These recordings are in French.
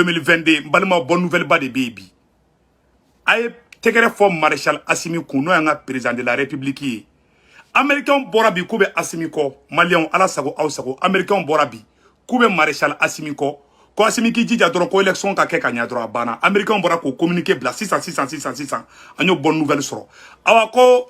2022 balma bonne nouvelle ba de baby ay tegere fo maréchal Assimi Kuno yanga président de la république américain borabi kube Assimi ko malien ala sago aw sago américain borabi kube maréchal Assimi ko Assimi ki jija doro ko élection ka ke kanya doro bana américain bora ko communiquer bla 600 anyo bonne nouvelle soro awa ko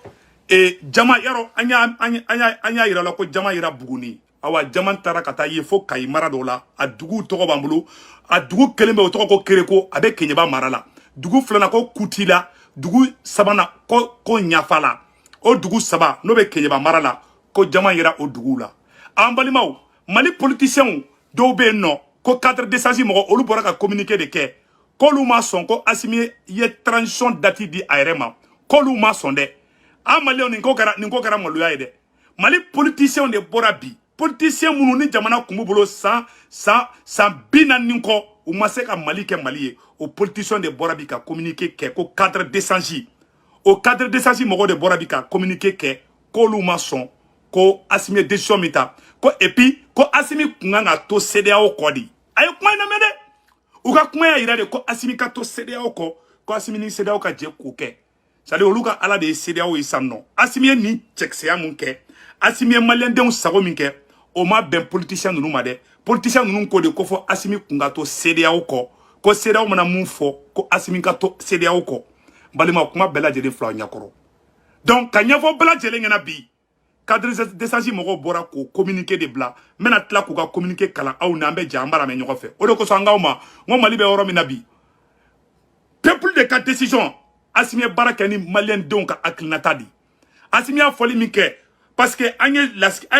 jama yaro anya ira la ko jama ira buguni awa jama tara kata ye fo kay maradola a dugu togo bambulu a dugu kelembe o togo ko kereko abe kenyeba marala dugu flana ko kutila dugu sabana ko nyafala o dugu saba no be kenyeba marala ko jama ira o dugu la ambalimaw mali politicien do be no ko cadre d'essence mo olu bora ka communiquer de ke ko lu ma son ko Assimi ye transition dati di aérema ko lu ma son de amali ni ko kara mo luya de mali politicien de bora bi politicien munu ni jamana kumbu bolo sans bina ninko ou maseka mali ke mali o politicien de borabi ka communiquer ke ko cadre d'essence au cadre d'essence mo de borabi ka communiquer ke ko lu maçon ko Assimi décision mita ko et puis ko Assimi kunga to CDAO kodi ay kuma na mede u ka kuma ya ira de ko Assimi ka to CDAO ko Assimi ni CDAO ka je ko ke sali oluka ala de CDAO isanno Assimi ni checkseya mun ke Assimi malien de sago min ke o ma ben politicien nunu ma de politicien nunu ko de ko fo Assimi kunga to CDAO ko CDAO mana mun fo ko Assimi ka to CDAO ko balima kuma bela jeli fla nyakoro donc kanya fo bela jeli ngena bi cadre d'essence mo bora ko communiquer de bla mena tla ko ka communiquer kala aw na mbe jambara me nyoko fe o de ko so ngawma ngo mali be woro mi nabi peuple de quatre décision Assimi barakani malien donc aklinatadi Assimi a foli minke parce que anye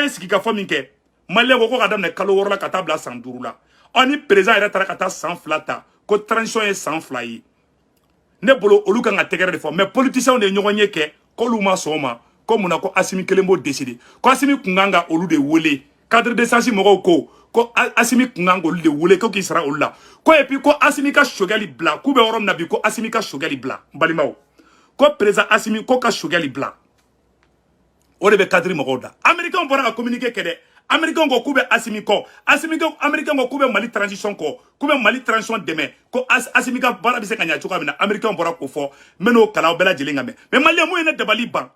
siki ka fo minke malien ko ka damne kalo woro la ka tabla sanduru la oni président era tara kata sans flata ko transition est sans fly ne bolo olu kan ga tegere de fo mais politicien de nyogonye ke ko luma soma ko muna ko Assimi kelembo décider ko Assimi kunganga olu de wole cadre de sansi mogo ko Assimi kunganga olu de wole ko ki sera olu la ko et puis ko Assimi ka shogali bla ku be orom nabi ko Assimi ka shogali bla balimaw ko président Assimi ko ka shogali bla o de be cadre mogo da américain bora ka communiquer kede américain ko kube Assimi ko américain ko kube mali transition ko kube mali transition demain ko Assimi ka bara bi se kanya chuka bina américain bora ko fo meno kala o bela jelinga me mais malien mo ene de bali ban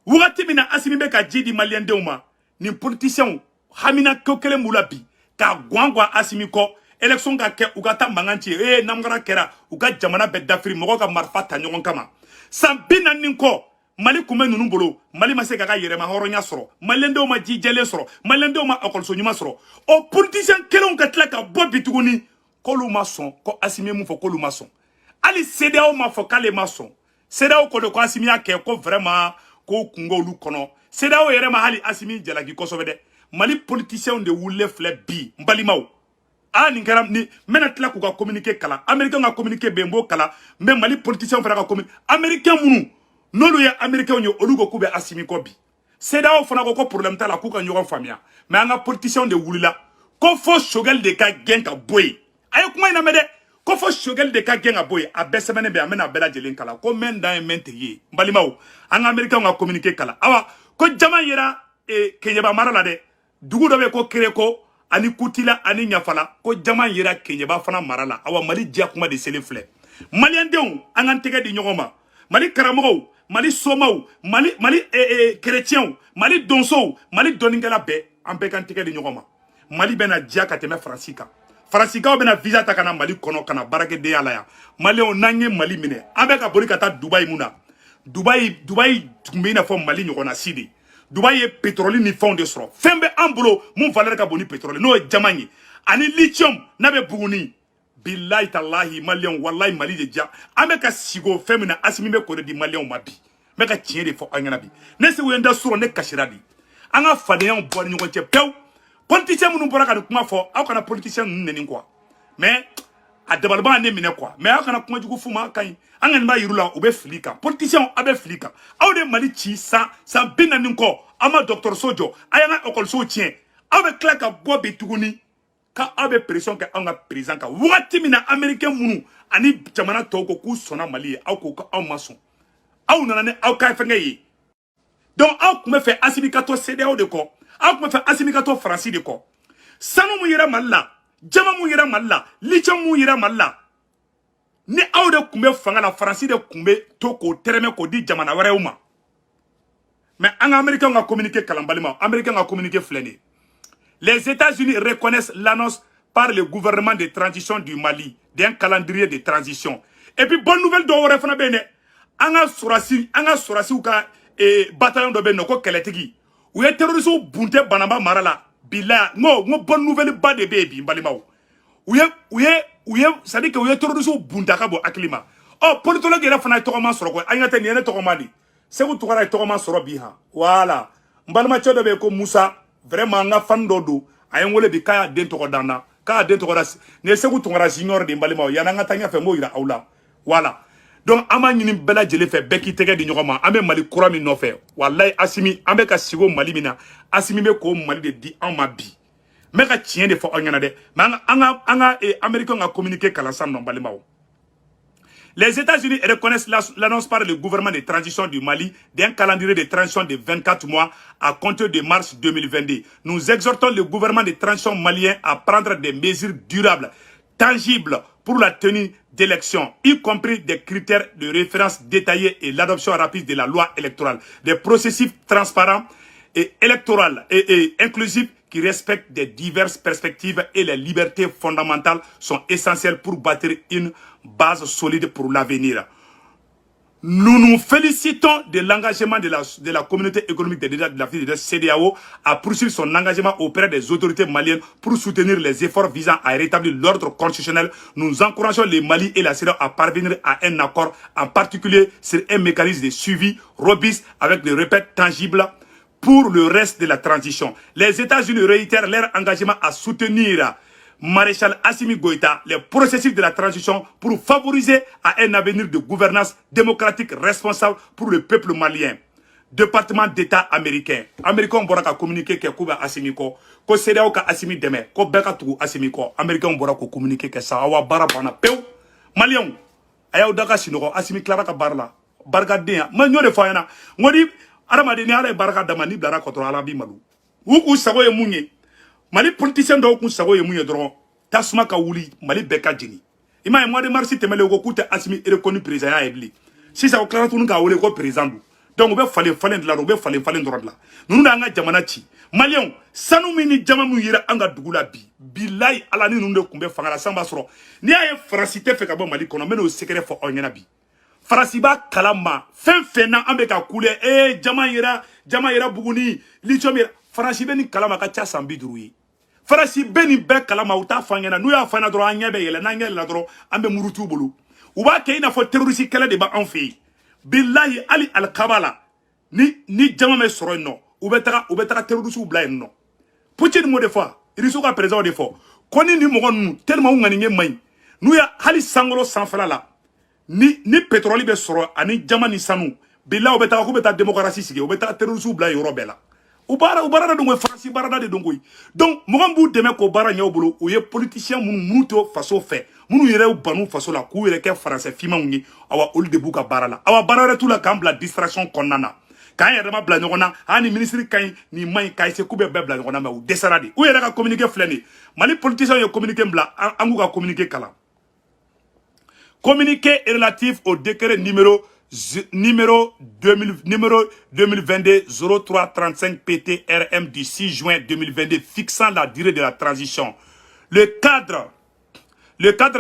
wugati mina Assimi be ka jidi malien deuma ni politicien hamina ko kele mulabi ka gwangwa Assimi ko élection ka ke ugata manganti namgara kera uga jamana be dafri mogo ka marfa ta nyogon kama sambina ninko mali kume nunu bolo mali maseka ka yere ma horonya soro malien deuma jijele soro malien deuma akolso nyuma soro o politicien kelon ka tlaka bobi tuguni ko lu maçon ko Assimi mu fo ko lu maçon ali CDAO ma fo kale maçon CDAO ko de ko Assimi ake ko vraiment ko kungolu kono CDAO yere ma hali Assimi jalaki ko sobede mali politicien de wule fle bi mbalimaw ni ngaram ni menatla ko ka communiquer kala américain ka communiquer bembo kala mais mali politicien fera ka communiquer américain munu nolu ya américain nyo olugo kube Assimi ko bi CDAO fana ko problème ta la ku ka nyogon famia mais anga politicien de wulila ko fo shogal de ka genka boy ay kuma ina mede ko fo shogal de ka genga boy a besemene be amena bela jelen kala ko men dan mente yi mbalimaw anga américain ka communiquer kala awa ko jama yira kenyeba marala de dugu do be ko kereko ani kutila ani nyafala ko jama yira kenyeba fana marala awa mali dia kuma de selefle malien deun anga tege di nyogoma mali karamo mali somaw mali chrétien mali donso mali doningala be ambe kan tege di nyogoma mali bena dia ka teme francika bena visa ta kana mali kono kana barake de yala ya mali on nange mali mine ambe ka bori kata Dubai muna Dubai tumbina fo mali nyogona sidi Dubai ye pétrole ni fond de soro fembe ambulo mun valeur ka boni pétrole no jamani ani lithium nabe buguni billahi tallahi malion wallahi mali de ja ambe ka sigo femina Assimi be ko de malion mabi me ka tiere fo angana bi ne se wenda soro ne kashiradi anga fadeyan bo ni ngonche pew politicien mun bora ka kuma fo aw kana politicien neni quoi mais a debalba ne mine quoi mais aw kana kuma jugu fuma kan anga ba yirula o be flika politicien abe flika aw de mali chi sa binani ko ama docteur Sojo ayanga okol so tien aw be klaka bo be tuguni ka aw be pression ka anga président ka wati mina américain munu ani jamana to ko ku sona mali aw ko aw mason aw nana ne aw ka fenge yi donc aw kuma fe Assimi ka to CDAO de ko aw kuma fe Assimi ka to France de ko sanu mu yere malla jama mu yira malla licha mu yira malla ni aw de kumbe fanga la France de kumbe to ko tereme ko di jamana wɛrɛw ma mais en américain on a communiqué kalambalima américain on a communiqué fleni. Les États-Unis reconnaissent l'annonce par le gouvernement de transition du Mali d'un calendrier de transition. Et puis bonne nouvelle do wore fana bene anga surasi ou ka bataillon do beno ko keletigi ou ye terroriste bunte banamba marala bila ngo bonne nouvelle ba de baby mbalima ou ye ça dit que ou ye terroriste bunta ka bo aklima oh politologue era fana to ma soro ko anya te ne to ma di c'est vous to to ma soro bi ha voilà mbalima chodo be ko Musa vraiment nga fan do ayen wole bi kaya den to dana ka den to ne se vous to junior de mbalima yana nga tanya fe mo ira aula voilà donc ama ñini bela jele fe beki tege di ñogoma ambe Mali kura mi no fe wallahi Asimi ambe ka sigo Mali mina Asimi be ko Mali de di en ma bi me ka tien de fo onyana de ma anga américain a communiqué kala sam no balima. Les États-Unis reconnaissent l'annonce par le gouvernement de transition du Mali d'un calendrier de transition de 24 mois à compter de mars 2022. Nous exhortons le gouvernement de transition malien à prendre des mesures durables, tangibles pour la tenue d'élections, y compris des critères de référence détaillés et l'adoption rapide de la loi électorale, des processus transparents et électoraux et inclusifs qui respectent des diverses perspectives et les libertés fondamentales sont essentielles pour bâtir une base solide pour l'avenir. Nous nous félicitons de l'engagement de la communauté économique de l'Afrique de la CEDEAO à poursuivre son engagement auprès des autorités maliennes pour soutenir les efforts visant à rétablir l'ordre constitutionnel. Nous encourageons les Mali et la CEDEAO à parvenir à un accord, en particulier sur un mécanisme de suivi robuste avec des repères tangibles pour le reste de la transition. Les États-Unis réitèrent leur engagement à soutenir Maréchal Assimi Goïta, les processus de la transition pour favoriser à un avenir de gouvernance démocratique responsable pour le peuple malien. Département d'État américain. Américain bora ka communiquer que Kuba Assimi ko CEDEAO ka Assimi deme ko beka tu Assimi ko. Américain bora ko communiquer que ça awa bara bana pew. Malien ayaw daga sinoko Assimi clara ka barla. Barga dia. Ma nyore fayana. Ngodi adamade ni ala baraka damani blara kotro ala bi malu. Wu sago ye munye. Mali politicien do kun sago ye munye dron. Tasuma ka wuli Mali beka jini. Ima mois de mars temele ko kuta Assimi reconnu président ya ebli. Si ça oklara tunu ka wole ko président. Donc on be falen de la robe falen droit la. Nous na nga jamana ci. Malien sanu mini jamamu yira anga dugula bi. Billahi ala ni nunde kumbe fangala samba soro. Ni aye francité fe ka bo Mali kono meno secret fo onyana bi. Farasiba kalama fen na ambe ka kule jama yira buguni lichomira farasibe ni kalama ka cha sambi duruyi farasibe ni be kalama uta fangena nu ya fana dro anya be yele na ngel la dro ambe murutu bulu uba ke ina fo terroriste kala de ba en fi billahi ali al kabala ni jama me soro no ubetaka terroriste ubla no putin mo de fois iriso ka président de fois koni ni mo gon tellement ngani nge may nu ya hali sangolo sanfala la ni pétrole be soro ani jama ni sanu bila obeta ko beta démocratie sigi obeta terrorisme bla yoro bela ubara dongo France barada de dongo donc mo gambu deme ko bara nyawbulo o ye politicien munu to faso fait munu yere banu faso la ku yere ke français fima ngi awa ol de buka barala awa barara tout la kambla distraction konnana kan yere ma bla nyona ani ministre kan ni may kay se kube be bla nyona ma ou desaradi ou yere ka communiquer fleni Mali politicien yo communiquer bla angu ka communiquer kala. Communiqué relatif au décret numéro 2022-0335 PTRM du 6 juin 2022 fixant la durée de la transition. Le cadre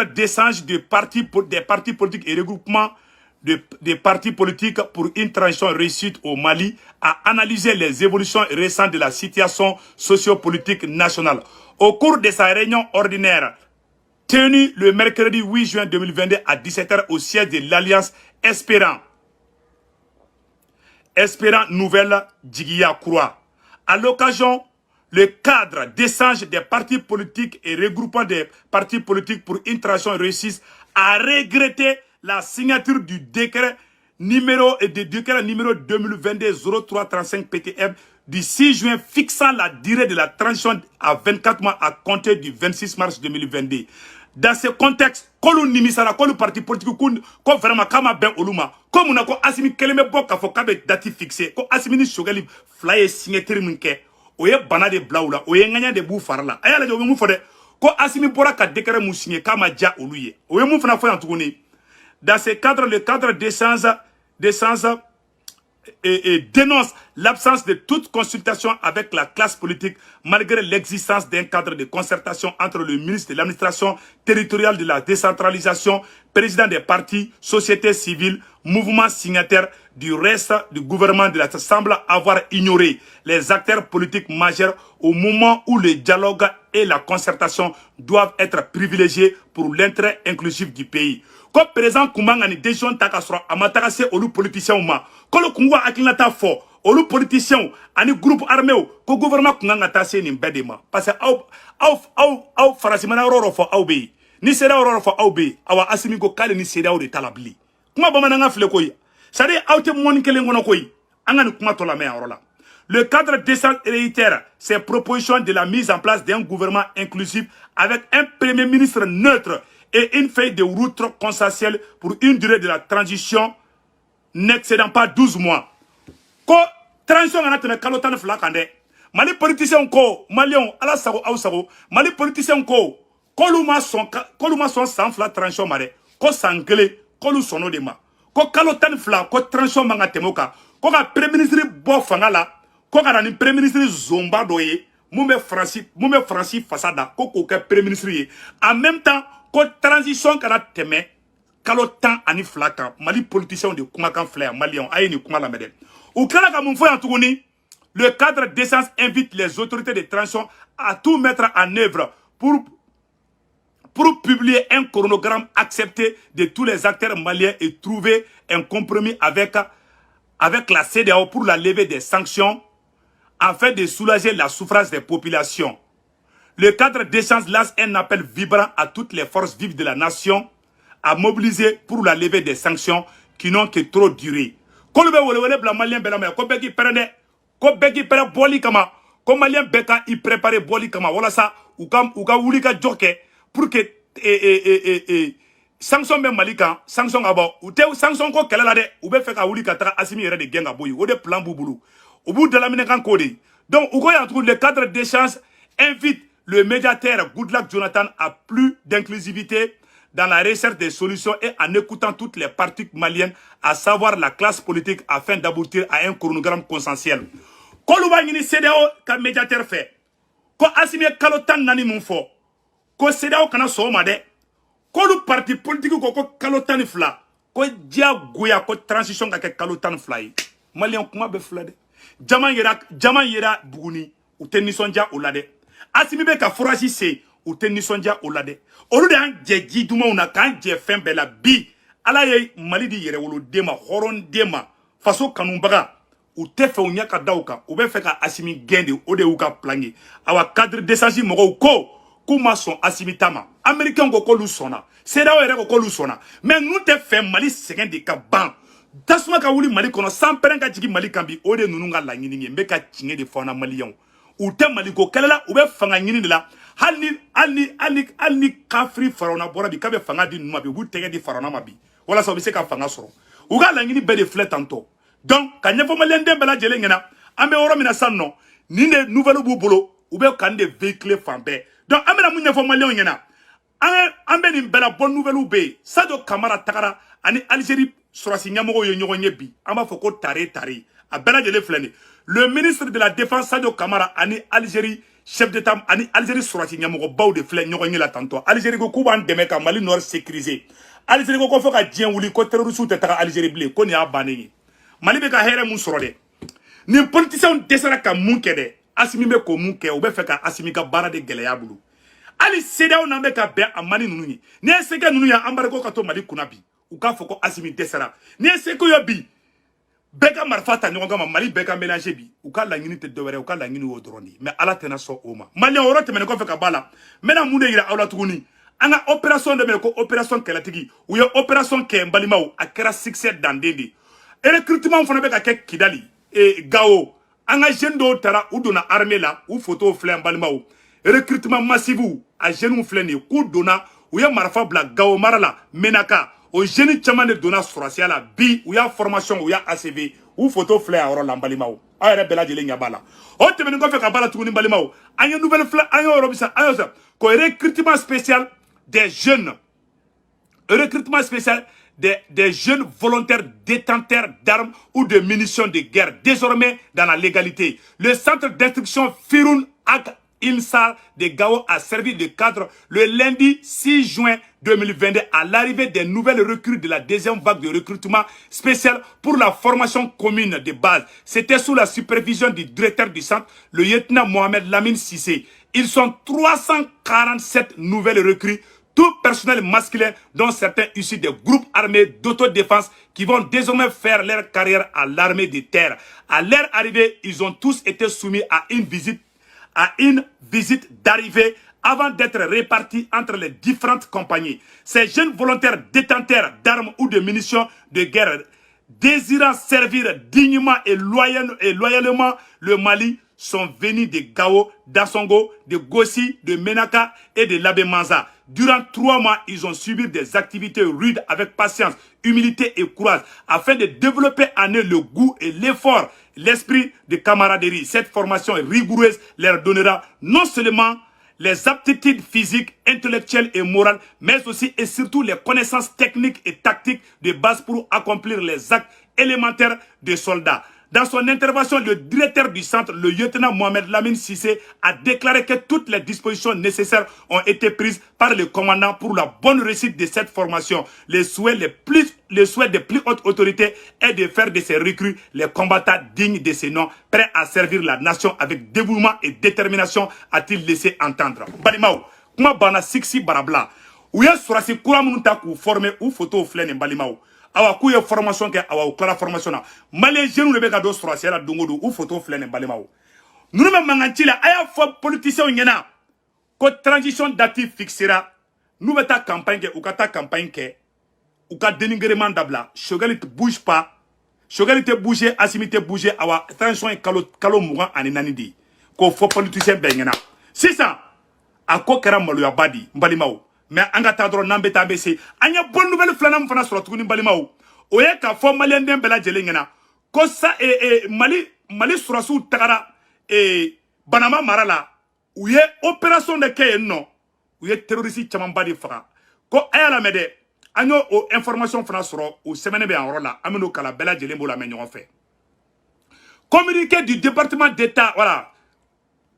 d'échange des partis politiques et regroupements des partis politiques pour une transition réussite au Mali a analysé les évolutions récentes de la situation sociopolitique nationale. Au cours de sa réunion ordinaire, tenu le mercredi 8 juin 2022 à 17h au siège de l'Alliance Espérant Nouvelle Djigia Croix. À l'occasion, le cadre d'échange des partis politiques et regroupant des partis politiques pour une transition réussite a regretté la signature du décret numéro 2022-0335 PTM du 6 juin fixant la durée de la transition à 24 mois à compter du 26 mars 2022. Dans ce contexte, quand le parti politique, quand vraiment kama ben oluma, comme on a ko Assimi keleme boka fo kabe dati fixé, ko Assimi ni shogali flyer signature minke, oye bana de blaula, oye nganya de bou farla. Aya la jo mu fode, ko Assimi bora ka décret mu signé kama dia oluye o ye mu fana fo yantukuni dans ce cadre le cadre d'essence et dénonce l'absence de toute consultation avec la classe politique malgré l'existence d'un cadre de concertation entre le ministre de l'administration territoriale de la décentralisation, président des partis, sociétés civiles, mouvements signataires du reste du gouvernement de la semble avoir ignoré les acteurs politiques majeurs au moment où le dialogue et la concertation doivent être privilégiés pour l'intérêt inclusif du pays. Ko président Koumanga ni décision takasro amataka se olu politiciens ma ko le kungwa akilata fo olu politiciens ani groupe armé ko gouvernement Koumanga ta se ni bedema parce que au farasimana roro fo au be ni sera roro fo au be awa Assimi ko kale ni sera o de talabli kuma bamana nga fle koy sari awte moni kele ngono koy angani kuma to la me arola. Le cadre décent réitère ses propositions de la mise en place d'un gouvernement inclusif avec un premier ministre neutre et une feuille de route consensuelle pour une durée de la transition n'excédant pas 12 mois. Ko transition ngana tene kalotan flakande. Mali politicien ko Malion ala sago au sago Mali politicien ko koluma son sans fla transition mare ko sangele kolu sono de ma ko kalotan fla ko transition manga temoka ko ka premier ministre bo fangala ko ka ni premier ministre zomba doye mumbe Francis fasada ko ko ka premier ministre ye en même temps ko transition kana teme kalotan ani flaka Mali politicien de kumakan flair Malion ayi ni kuma la mede ou kala ka mun fo yantukuni. Le cadre d'essence invite les autorités de transition à tout mettre en œuvre pour publier un chronogramme accepté de tous les acteurs maliens et trouver un compromis avec la CEDEAO pour la levée des sanctions afin de soulager la souffrance des populations. Le cadre d'échange lance un appel vibrant à toutes les forces vives de la nation à mobiliser pour la levée des sanctions qui n'ont que trop duré. Ko beki pere boli kama ko malien beka i préparer boli kama wala sa uka wuli ka joke pour que sanction be malika sanction abo ute sanction ko kelela de ube feka wuli ka taka Assimi yere de genga boyi o de plan bubulu obu de la mine kan kodi donc uko ya trouve le cadre d'échange invite le médiateur Goodluck Jonathan à plus d'inclusivité dans la recherche des solutions et en écoutant toutes les parties maliennes, à savoir la classe politique, afin d'aboutir à un chronogramme consensuel. Koluba ngini CEDEAO ka médiateur fait. Ko Assimi kalotan nani mun fo. Ko CEDEAO kana soma de. Kolu parti politique ko kalotan fla. Ko dia goya ko transition ka kalotan fly. Malien kuma be fla de. Jaman yera buguni ou tenisonja ou lade. Assimi be ka foraji se ou tenisonja ou lade. Olu de an jeji duma una kan je fen bela bi ala ye Mali di yere wolo dema horon dema faso kanumbaga u te fe unya ka dawka u be fe ka Assimi gende o de u ka plangi awa cadre d'échange mogo ko kuma son Assimi tama américain ko lu sona CEDEAO yere ko lu sona mais nous te fe Mali segen de ka ban tasuma ka wuli Mali kono sans peren ka jigi Mali kambi o de nunu nga la nyini mbe ka cinge de fona Malion u te Mali ko kelela u be fanga nyini de la Alni kafri farona bora bi kabe fanga di numa bi bu tege di farona mabi wala so bi se ka fanga soro uga la ngini be de flet tanto donc ka nyefo malen de bela jele ngena ambe oro mina sanno ni de nouvelle bu bolo ube kan de véhicule fambe donc amena mu nyefo malen ngena ambe ni bela bonne nouvelle be Sadio Camara takara ani Algérie sorasi nyamogo yo nyogo nyebi amba foko tare a bela jele flene le ministre de la défense Sadio Camara ani Algérie chef d'état ani Algérie sorati nyamogo baw de flé nyogo nyela tanto Algérie ko kuban deme ka Mali nord sécurisé Algérie ko foka dien wuli ko terroriste te taka Algérie blé ko ni abani Mali be ka here mun soro de ni politicien desara ka mun kede Assimi be ko mun ke o be fe ka Assimi ka bara de geleya bulu ali CEDEAO na be ka be amani nunu ni eseke nunu ya ambare ko ka to Mali kunabi u ka foko Assimi desara ni eseke yo bi beka marfata nyonga ma Mali beka mélanger bi u ka la ngini te dowere u ka la ngini wo droni mais ala tena so oma Mali oro te men ko fe ka bala mena munde yira awla tuguni anga opération de men ko opération kelatigi ou yo opération ke mbalimaw akera succès dandindi et recrutement fona be ka ke Kidali et Gao anga jeune do tara ou dona armée la ou photo flem mbalimaw recrutement massif a jeune fleni ku dona ou ya marfa bla Gao marala menaka o jeune chama de dona sorasiala bi ou ya formation ou ya ACV ou photo fleur oro lambalimaw ayere bela jele nyabala o temeni ko fe ka bala tuguni balimaw anya nouvelle fleur anya oro bisa anya qu'au recrutement spécial des jeunes, recrutement spécial des jeunes volontaires détenteurs d'armes ou de munitions de guerre, désormais dans la légalité. Le centre d'instruction Firoun Ak Insar de Gao a servi de cadre le lundi 6 juin 2022 à l'arrivée des nouvelles recrues de la deuxième vague de recrutement spécial pour la formation commune de base. C'était sous la supervision du directeur du centre, le lieutenant Mohamed Lamine Sissé. Ils sont 347 nouvelles recrues, tout personnel masculin, dont certains issus des groupes armés d'autodéfense qui vont désormais faire leur carrière à l'armée de terre. À leur arrivée, ils ont tous été soumis à une visite d'arrivée avant d'être répartis entre les différentes compagnies. Ces jeunes volontaires détenteurs d'armes ou de munitions de guerre désirant servir dignement et loyalement le Mali sont venus de Gao, d'Assongo, de Gossi, de Menaka et de Labé Manza. Durant 3 mois, ils ont subi des activités rudes avec patience, humilité et courage afin de développer en eux le goût et l'effort, l'esprit de camaraderie. Cette formation rigoureuse leur donnera non seulement les aptitudes physiques, intellectuelles et morales, mais aussi et surtout les connaissances techniques et tactiques de base pour accomplir les actes élémentaires des soldats. Dans son intervention, le directeur du centre, le lieutenant Mohamed Lamine Sissé, a déclaré que toutes les dispositions nécessaires ont été prises par le commandant pour la bonne réussite de cette formation. Le souhait des plus hautes autorités est de faire de ces recrues les combattants dignes de ces noms, prêts à servir la nation avec dévouement et détermination, a-t-il laissé entendre. Balimao, kuma bana siksi barabla, ou ya surasi kuramunta kou former ou photo flène balimao. Awa ku ye formation ke awa klara formation na malien jeune le be ka do surasi la dongodo ou photo flène balimao. Nous me manganti la aya fo politicien nyena ko transition date fixera nous beta campagne ke ou kata campagne ke ou ka dénigrement dabla Chogali te bouge pas. Chogali te bouger, Assimi te bouger, awa transition kalo mougan aninani di ko fo politicien be nyena. C'est ça. A ko kera malo ya badi balimao. Mais anga tadro nambe tabese anya bonne nouvelle flanam fana sur tuguni balimao oye ka fo malien den bela jelengena ko sa mali surasu tagara banama marala uye opération de kay non uye terroriste chaman badi faga ko ayala mede anyo o information fana soro o semaine be en rola ameno kala bela jelembo la men fait communiqué du département d'état voilà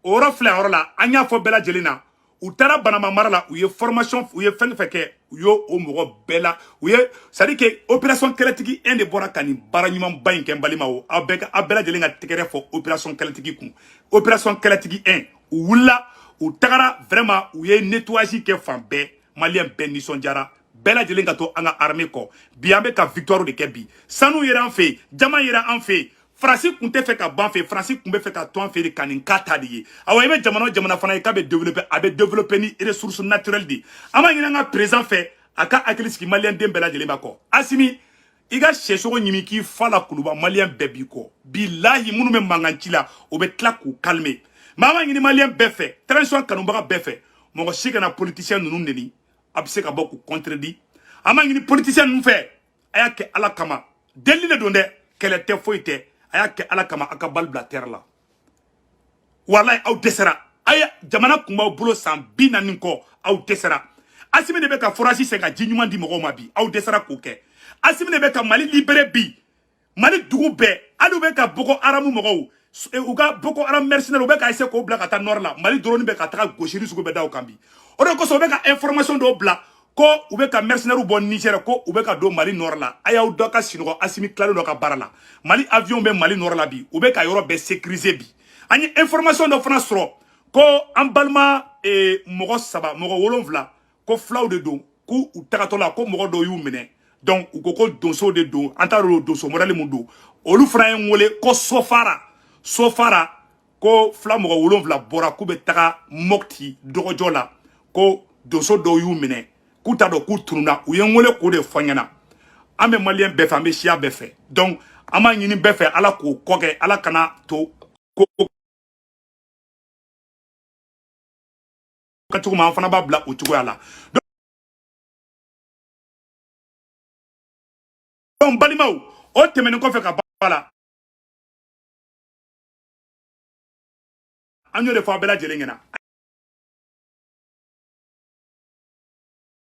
o reflet en rola anya fo bela jelena ou tara banama marala ou ye formation ou ye fen feke ou yo o mogo bela ou ye ça dit que opération keletigi en de bora kani baranyuma bayin ken balima o abela jelinga tekere fo opération keletigi kun opération keletigi 1 ou wula ou tagara vraiment ou ye nettoyage ke fambe malien ben ni sonjara bela jelinga to anga armée ko biambe ka victoire de kebi sanu yera en fait jama yera en fait Francis kunte fait ka banfe Francis kumbe fait ka ton fait kanin kata di awa ibe jamana fana ka be développer ni ressources naturelles di ama ngina nga présent fait aka akiliski malien dem bela jele bako Assimi iga chesoko nyimi ki fala kuluba malien bebi ko billahi munu me manganchila obe tlaku calmer mama ngini malien befe transition kanumba befe mo shika na politicien nunu neni abse ka boku contredit ama ngini politicien nu fait ayake ala kama deli de donde kele te foite ayake ala kama aka balbla terre la wallahi aw desera aya jamana kuma bulo san binani ko aw desera Assimi de be ka forage se ka jinyuma di mogo mabi aw desera ko ke Assimi de be ka Mali libéré bi Mali dugu be adu be ka Boko Haram mogo u ka Boko Haram mercenaire be ka ese ko bla ka ta nord la Mali drone be ka ta gaucherie sugo be daw kambi o de ko so be ka information do bla ko u be ka mercenaire bon Niger ko u be ka do Mali nord la ayaw do ka sinogo Assimi claro do ka barala Mali avion be Mali nord la bi u be ka yoro be sécuriser bi ani information do fana soro ko ambalma mogo saba mogo wolonvla ko flaw de don ku u tagatola ko mogo do yu mene donc u ko donso de don antaro donso modali mundo olu fana en wole ko sofara ko fla mogo wolonvla bora ku be taga mokti dogojola ko donso do yu mene ku ta do ku tununa u yen wole ko de fanyana ambe malien befa ambe shia befe donc ama nyini befe ala ko koge ala kana to ko katuma fana ba bla utugo ala donc balimau o temene ko fe ka bala anyo de fa bela jelengena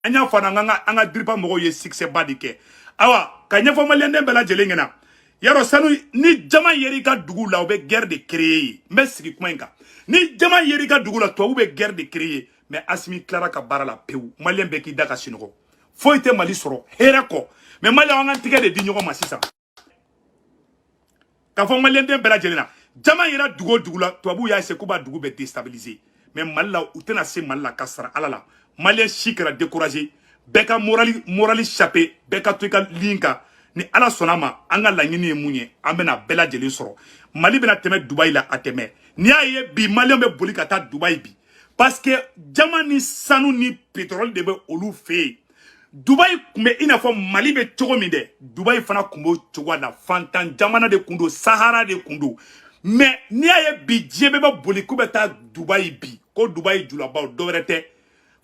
anya fana anga dripa mogo ye succès ba dike awa ka nyefo malien den bela jelengena yaro sanu ni jama yeri ka dugu la obe guerre de créer mais sigi kuma inka ni jama yeri ka dugu la to obe guerre de créer mais Assimi clara ka bara la peu malien be ki daka sinogo fo ite mali soro here ko mais malien anga tike de di nyogo masisa ka fo malien den bela jelena jama yera dugu la to abu ya se kuba dugu be déstabiliser mais malla utena se malla kasara alala malien chikra décourager beka morali chapé beka tuika linka ni ala sonama anga laɲini munye amena bela jeli soro mali bena teme Dubai la ateme ni aye bi malien be boli kata Dubai bi parce que jamani sanu ni pétrole de be olu fe Dubai kumbe ina fo mali be chogo mi de Dubai fana kumbo chogo la fantan jamana de kundo Sahara de kundo mais ni aye bi jebe be boli kubeta Dubai bi ko Dubai jula ba do rete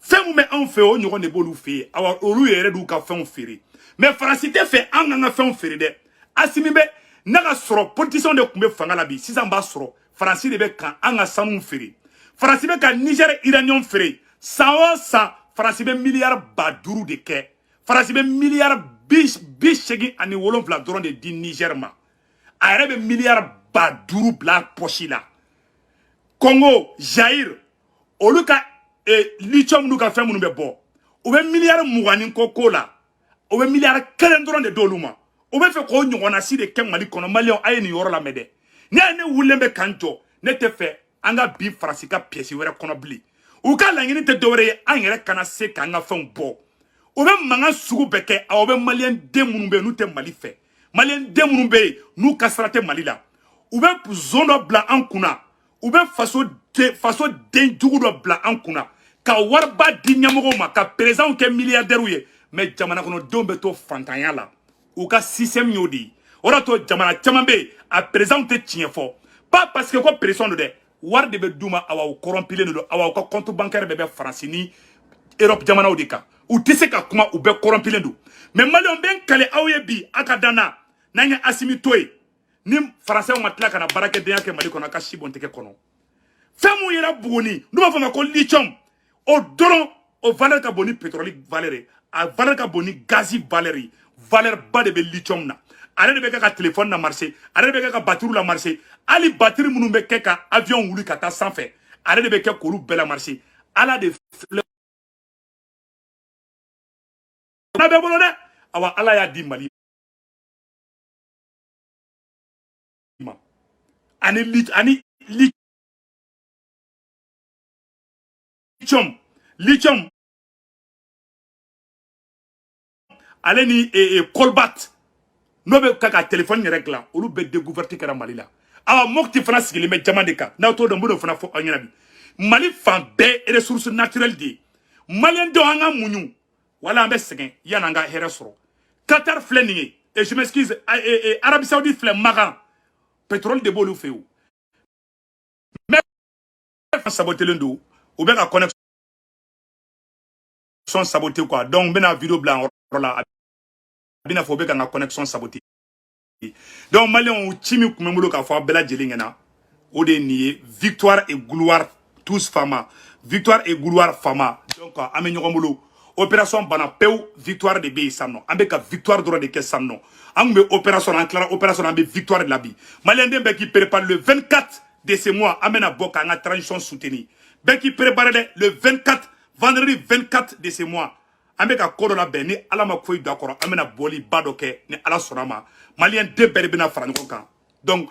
femu me an fe o nyogo ne bolu fe awa olu yere du ka fen fere mais France te fait an nga fen fere de Assimi be naga soro politicien de kumbe fanga la bi sisan ba soro France de be kan an nga sanu fere France be ka Niger Iranian fere sa France be milliard ba duru de ke France be milliard bis chegi ani wolonfla doron de di Niger ma ayre be milliard ba duru bla pochi la Congo Jair oluka lithium nu ka fɛn minnu bɛ bɔ o bɛ miliyari 20 ko la o bɛ miliyari 1 dɔrɔn de d'olu ma o bɛ fɛ k'o ɲɔgɔnna si de kɛ Mali kɔnɔ maliyɛnw a ye nin yɔrɔ lamɛn dɛ ne ye ne wulilen bɛ kan jɔ ne tɛ fɛ an ka bi Faransi ka pièce wɛrɛ kɔnɔ bilen u ka laɲini tɛ dɔwɛrɛ ye an yɛrɛ kana se k'an ka fɛnw bɔ o bɛ mankan sugu bɛɛ kɛ aw bɛ maliyɛn den minnu bɛ yen n'u tɛ Mali fɛ maliyɛn den minnu bɛ yen n'u ka sira tɛ Mali la u bɛ zone dɔ bila an kunna u bɛ faso den jugu dɔ bila an kunna ka warba di ɲɛmɔgɔw ma ka présidents kɛ milliardaires ye mais jamana kɔnɔ denw bɛ to fantanya la u ka système y'o de ye o de to jamana caman bɛ yen a présidents tɛ tiɲɛ fɔ pas parce que ko pression don dɛ wari de bɛ d'u ma awa u corrompilen de don awa u ka compte bancaire bɛɛ bɛ Faransi ni Europe jamanaw de kan u tɛ se ka kuma u bɛɛ corrompilen don mais maliyɛnw bɛ n kale aw ye bi a ka dan na n'an ye Assimi to yen ni Faransɛw ma tila ka na baarakɛdenya kɛ Mali kɔnɔ a ka si bɔntigɛ kɔnɔ fɛn mun yɛrɛ Buguni n'u b'a fɔ ma ko lithium o dɔrɔn o valeur ka bon ni pétrole valeur a valeur ka bon ni gazi valeur ba de bɛ lithium na ale de bɛ kɛ ka téléphone na marché ale de bɛ kɛ ka batterie la marché hali batterie minnu bɛ kɛ ka avion wuli ka taa sanfɛ ale de bɛ kɛ k'olu bɛɛ la marché ala de filɛ na bɛ bolo dɛ awa ala y'a di Mali ma ani lithium ale ni colbat no be ka téléphone yɛrɛ dilan olu bɛ découverte kɛra Mali la awa Mopti fana sigilen bɛ jama de kan n'aw t'o dɔn n b'o fana fɔ aw ɲɛna bi Mali fan bɛɛ ressource naturelle de ye maliyɛn denw an ka muɲu wala an bɛ sɛgɛn yanni an ka hɛrɛ sɔrɔ Qatar filɛ nin ye et je m'excuse Arabie Saoudite filɛ Magan pétrole de b'olu fɛ yen mais sabotelen don u bɛ ka connexion saboté quoi donc bena vidéo bla en la bina fo be ka connexion saboté donc malien ou chimi kumembolo ka fo bela jelingena o de nié victoire et gloire tous fama victoire et gloire fama donc ame nyogomolo opération bana peu victoire de be sanno ambe ka victoire doro de ke sanno ambe opération en clair opération ambe victoire de la bi malien dembe qui prépare le 24 de ce mois amena boka nga transition soutenue be qui prépare le 24 vendredi 24 de ce mois ambe ka kodo la ben ni ala ma koy d'accord amena boli badoke ni ala sonama malien de bere bina fara nyoko kan donc